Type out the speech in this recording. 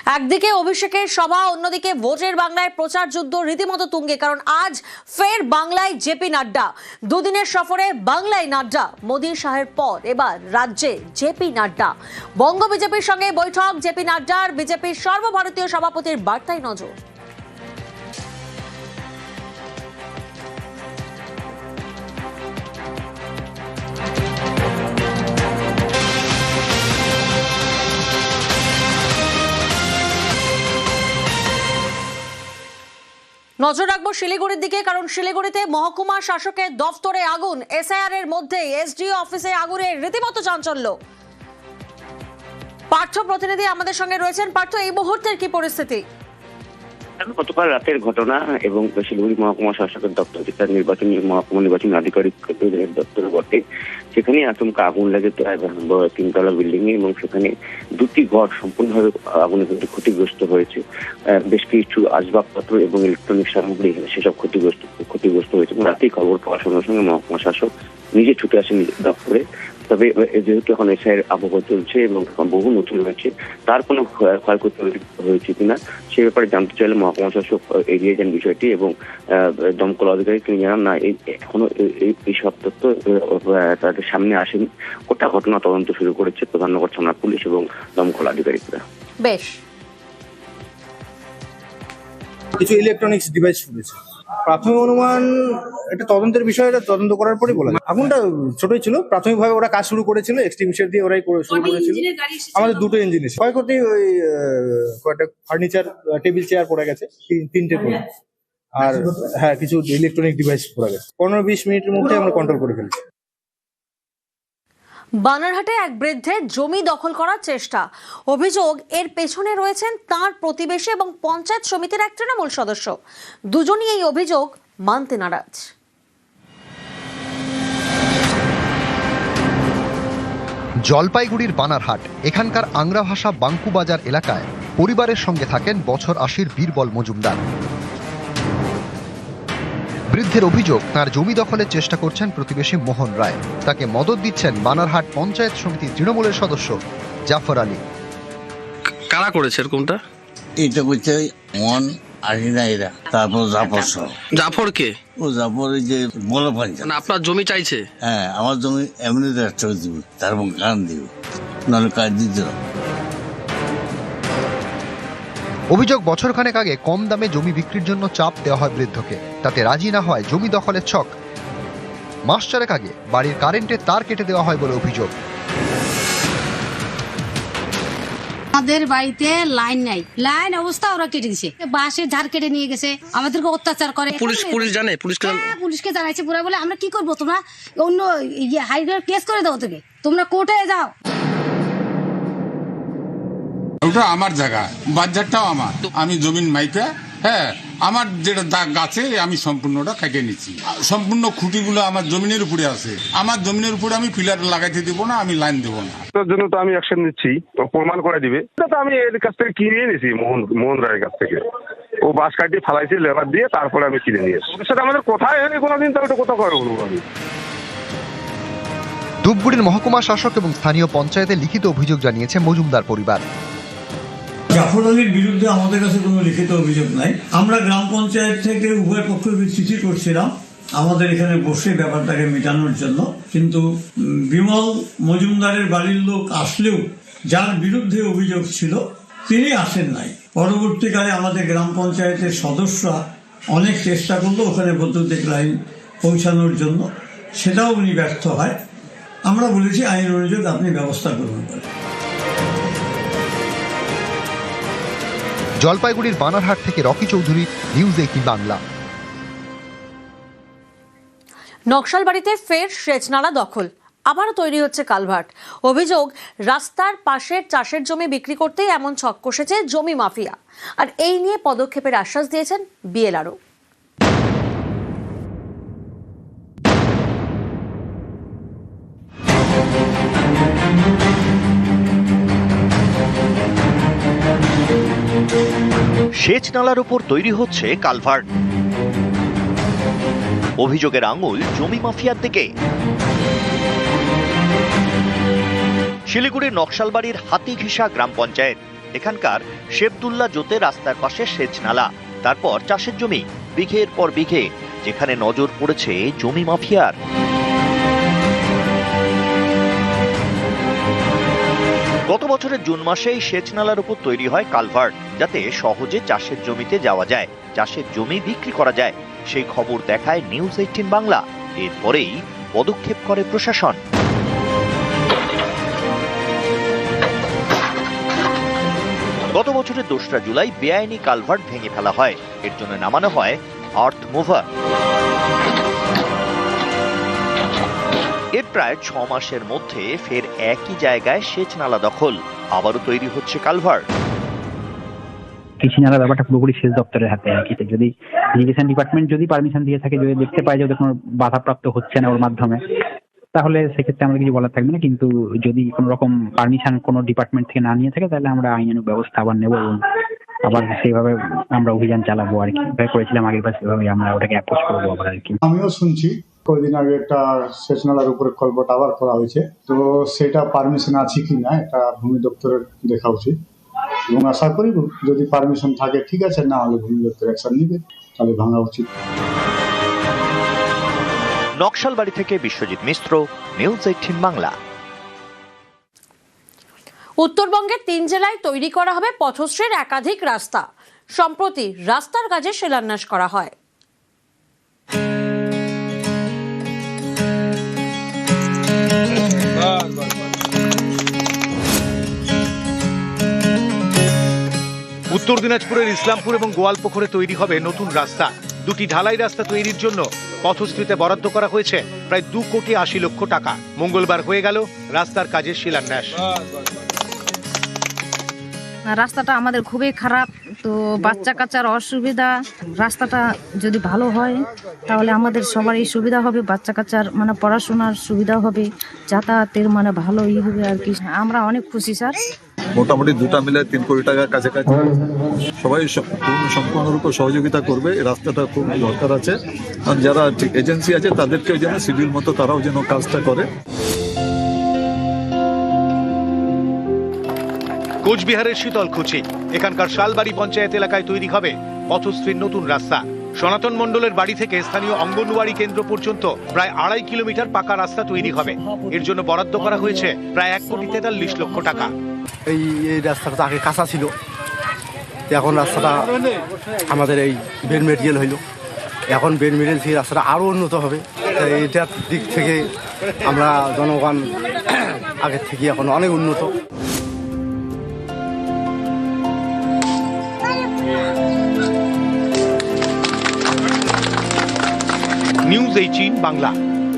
একদিকে অভিষেকের সভা, অন্যদিকে ভোটের বাংলায় প্রচার যুদ্ধ রীতিমতো তুঙ্গে। কারণ আজ ফের বাংলায় জেপি নাড্ডা। দুদিনের সফরে বাংলায় নাড্ডা। মোদী শাহের পর এবার রাজ্যে জেপি নাড্ডা। বঙ্গ বিজেপির সঙ্গে বৈঠক জেপি নাড্ডার। বিজেপির সর্বভারতীয় সভাপতির বার্তায় নজর। নজর রাখবো শিলিগুড়ির দিকে, কারণ শিলিগুড়িতে মহকুমা শাসকের দফতরে আগুন। এসআইআর এর মধ্যে এসডিও অফিসে আগুনের রীতিমতো চাঞ্চল্য। পার্থ প্রতিনিধি আমাদের সঙ্গে রয়েছেন। পার্থ, এই মুহূর্তের কি পরিস্থিতি? গতকাল রাতের ঘটনা এবং শিলিগুড়ি মহকুমা শাসকের দপ্তর, যেটা মহকুমা নির্বাচন আধিকারিকের দপ্তরে বটে, সেখানে আচমকা আগুন লাগে প্রায় 3তলা বিল্ডিং এ, এবং সেখানে দুটি ঘর সম্পূর্ণভাবে আগুনে কিন্তু ক্ষতিগ্রস্ত হয়েছে। বেশ কিছু আসবাবপত্র এবং ইলেকট্রনিক সামগ্রী সেসব ক্ষতিগ্রস্ত হয়েছে। রাতেই খবর পাওয়ার সঙ্গে সঙ্গে মহকুমা শাসক নিজে ছুটে আসেন দপ্তরে। তবে যেহেতু এখন এসআইআর আবহ চলছে এবং বহু নথি রয়েছে, তার কোনো ক্ষয়ক্ষতি হয়েছে কিনা সে ব্যাপারে জানতে চাইলে মহকুমা শাসক এড়িয়ে যান বিষয়টি, এবং দমকল আধিকারিক তিনি জানান না, এখনো এই সব তথ্য তাদের সামনে আসেনি। গোটা ঘটনা তদন্ত শুরু করেছে প্রধাননগর থানার পুলিশ এবং দমকল আধিকারিকরা। বেশ, কিছু ইলেকট্রনিক্স ডিভাইস ফুটেছে। প্রাথমিক অনুমান এটা তদন্তের বিষয়, এটা তদন্ত করার পরে বলা যায়। আগুনটা ছোটই ছিল, প্রাথমিকভাবে ওরা কাজ শুরু করেছিল, এক্সটিংগুইশার দিয়ে ওরাই শুরু করেছিল। আমাদের দুটো ইঞ্জিন এসেছে। ক্ষয়ক্ষতি ওই কয়েকটা ফার্নিচার, টেবিল চেয়ার পড়ে গেছে, তিনটে করে, আর হ্যাঁ কিছু ইলেকট্রনিক ডিভাইস পড়ে গেছে। 15-20 মিনিটের মধ্যে আমরা কন্ট্রোল করে ফেলেছি। বানারহাটে এক বৃদ্ধের জমি দখল করার চেষ্টা। অভিযোগ, এর পেছনে রয়েছেন তার প্রতিবেশী এবং পঞ্চায়েত সমিতির এক তৃণমূল সদস্য। দুজনই এই অভিযোগ মানতে নারাজ। জলপাইগুড়ির বানারহাট, এখানকার আংরা ভাষা বাঙ্কু বাজার এলাকায় পরিবারের সঙ্গে থাকেন বছর 80-র বীরবল মজুমদার। বৃদ্ধের অভিযোগ, তার জমি দখলের চেষ্টা করছেন প্রতিবেশী মোহন রায়। তাকে মদত দিচ্ছেন বানারহাট পঞ্চায়েত সমিতির তৃণমূলের সদস্য জাফর আলী। কারা করেছে এরকমটা? এটা করছে মন আরিনা এরা, তারপর জাফর সহ। জাফর কে? ও জাফর ওই যে বল পঞ্চায়েত। মানে আপনার জমি চাইছে? হ্যাঁ, আমার জমি এমনি একটা দিব, তারপর গান দিব, নাহলে কাজ দিতে। অভিযোগ, বছরখানেক আগে কম দামে জমি বিক্রির জন্য চাপ দেওয়া হয় বৃদ্ধকে। তাতে রাজি না হয় জমি দখলের ছক। মাস চারেক আগে বাড়ির কারেন্টের তার কেটে দেওয়া হয় বলে অভিযোগ। আমাদের বাড়িতে লাইন নাই, লাইন অবস্থা ওরা কেটে দিছে, বাঁশের ধার কেটে নিয়ে গেছে, আমাদেরকে অত্যাচার করে। পুলিশ জানে? পুলিশকে জানাইছে পুরা, বলে আমরা কি করবো, তোমরা অন্য হাইকোর্ট কেস করে দাও, থেকে তোমরা কোর্টে যাও। ওটা আমার জায়গা, বাজারটাও আমার, আমি জমিন মাইকা। হ্যাঁ, আমার যেটা দাগ গাছে আমি সম্পূর্ণটা কেটে নিচ্ছি। সম্পূর্ণ খুঁটিগুলো আমার জমিনের উপরে আছে। আমার জমিনের উপরে আমি পিলার লাগাইতে দিব না, আমি লাইন দেবো না। তার জন্য তো আমি অ্যাকশন নিচ্ছি, প্রমাণ করে দিবে। তো আমি এর কাছ থেকে কিনে নিয়েছি, মোহন রায়ের কাছ থেকে। ও বাঁশ কাটিয়ে ফালাইছে লেবার দিয়ে, তারপরে আমি কিনে নিয়েছি। ওর সাথে আমাদের কোথায় হয়নি কোনোদিন, তো ওটা কোথাও করে বলবো আমি। ধূপগুড়ির মহকুমা শাসক এবং স্থানীয় পঞ্চায়েতে লিখিত অভিযোগ জানিয়েছে মজুমদার পরিবার। জাফর আলীর বিরুদ্ধে আমাদের কাছে কোনো লিখিত অভিযোগ নাই। আমরা গ্রাম পঞ্চায়েত থেকে উভয় পক্ষকে চিঠি করছিলাম আমাদের এখানে বসে ব্যাপারটাকে মেটানোর জন্য, কিন্তু বিমল মজুমদারের বাড়ির লোক আসলেও যার বিরুদ্ধে অভিযোগ ছিল তিনি আসেন নাই। পরবর্তীকালে আমাদের গ্রাম পঞ্চায়েতের সদস্যরা অনেক চেষ্টা করলো ওখানে বৈদ্যুতিক লাইন পৌঁছানোর জন্য, সেটাও উনি ব্যর্থ হয়। আমরা বলেছি আইন অনুযায়ী আপনি ব্যবস্থা গ্রহণ করেন। জলপাইগুড়ির বানারহাট থেকে রকি চৌধুরী, নিউজ 18 বাংলা। নকশালবাড়িতে ফের সেচ নালা দখল, আবারও তৈরি হচ্ছে কালভার্ট। অভিযোগ, রাস্তার পাশের চাষের জমি বিক্রি করতেই এমন ছক কষেছে জমি মাফিয়া। আর এই নিয়ে পদক্ষেপের আশ্বাস দিয়েছেন বিএলআরও। সেচ নালার উপর তৈরি হচ্ছে কালভার্ট। অভিযোগের আঙুল জমি মাফিয়ার দিকে। শিলিগুড়ির নকশালবাড়ির হাতিঘিসা গ্রাম পঞ্চায়েত এখানকার শেবদুল্লাহ জোতে রাস্তার পাশে সেচ নালা, তারপর চাষের জমি, বিঘের পর বিঘে, যেখানে নজর পড়েছে জমি মাফিয়ার। গত বছরের জুন মাসেই সেচ নালার উপর তৈরি হয় কালভার্ট, যাতে সহজে চাষের জমিতে যাওয়া যায়, চাষের জমি বিক্রি করা যায়। সেই খবর দেখায় নিউজ 18 বাংলা। এরপরেই পদক্ষেপ করে প্রশাসন। গত বছরের 2রা জুলাই বেআইনি কালভার্ট ভেঙে ফেলা হয়। এর জন্য নামানো হয় আর্থ মুভার। এর প্রায় 6 মাসের মধ্যে ফের একই জায়গায় সেচ নালা দখল, আবারও তৈরি হচ্ছে কালভার্ট। কৃষি নালা ব্যাপারটা পুরোপুরি সেচ দপ্তরের হাতে আর কি। যদি ইরিগেশন ডিপার্টমেন্ট যদি পারমিশন দিয়ে থাকে, যদি দেখতে পায় যে ওদের কোনো বাধাপ্রাপ্ত হচ্ছে না ওর মাধ্যমে, তাহলে সেক্ষেত্রে আমাদের কিছু বলার থাকবে না। কিন্তু যদি কোনো রকম পারমিশন কোনো ডিপার্টমেন্ট থেকে না নিয়ে থাকে, তাহলে আমরা আইনানুগ ব্যবস্থা আবার নেবো এবং আবার সেইভাবে আমরা অভিযান চালাবো আর কি। করেছিলাম আগের বার, সেভাবে আমরা ওটাকে অ্যাপ্রোচ করবো আবার আর কি। আমিও শুনছি কয়েকদিন আগে একটা সেচ নালার উপরে কলবট আবার করা হয়েছে, তো সেটা পারমিশন আছে কি না এটা ভূমি দপ্তরের দেখা উচিত এবং আশা করি যদি পারমিশন থাকে ঠিক আছে, না হলে ভূমি দপ্তর অ্যাকশন নিবে, তাহলে ভাঙা উচিত। নকশালবাড়ি থেকে বিশ্বজিৎ মিশ্র, নিউজ 18 বাংলা। উত্তরবঙ্গের 3 জেলায় তৈরি করা হবে পথশ্রীর একাধিক রাস্তা। সম্প্রতি রাস্তার কাজে শিলান্যাস করা হয়। উত্তর দিনাজপুরের ইসলামপুর এবং গোয়ালপুকুরে তৈরি হবে নতুন রাস্তা। 2টি ঢালাই রাস্তা তৈরির জন্য পথশ্রীতে বরাদ্দ করা হয়েছে প্রায় 2,80,00,000 টাকা। মঙ্গলবার হয়ে গেল রাস্তার কাজের শিলান্যাস। রাস্তাটা আমাদের খুবই খারাপ, তো বাচ্চা কাচ্চার অসুবিধা। রাস্তাটা যদি ভালো হয় তাহলে আমাদের সবারই সুবিধা হবে, বাচ্চা কাচ্চার মানে পড়াশোনার সুবিধা হবে, যাতায়াতের মানে ভালোই হবে আর কি। আমরা অনেক খুশি স্যার। মোটামুটি 2টা মিলে 3 কোটি টাকার কাছাকাছি। সবাই সম্পূর্ণরূপে সহযোগিতা করবে। এই রাস্তাটা খুব দরকার আছে, কারণ যারা এজেন্সি আছে তাদেরকেও যেন শিডিউল মতো তারাও যেন কাজটা করে। কোচবিহারের শীতলকুচি, এখানকার শালবাড়ি পঞ্চায়েত এলাকায় তৈরি হবে পথশ্রীর নতুন রাস্তা। সনাতন মণ্ডলের বাড়ি থেকে স্থানীয় অঙ্গনওয়াড়ি কেন্দ্র পর্যন্ত প্রায় 2.5 কিলোমিটার পাকা রাস্তা তৈরি হবে। এর জন্য বরাদ্দ করা হয়েছে প্রায় 1,43,00,000 টাকা। এই রাস্তাটা আগে কাঁচা ছিল, এখন রাস্তাটা আমাদের এই বেড মেটেরিয়াল হইল, এখন বেড মেটেরিয়াল থেকে রাস্তাটা আরও উন্নত হবে। এটার দিক থেকে আমরা জনগণ আগের থেকে এখন অনেক উন্নত। নিউজ 18 বাংলা।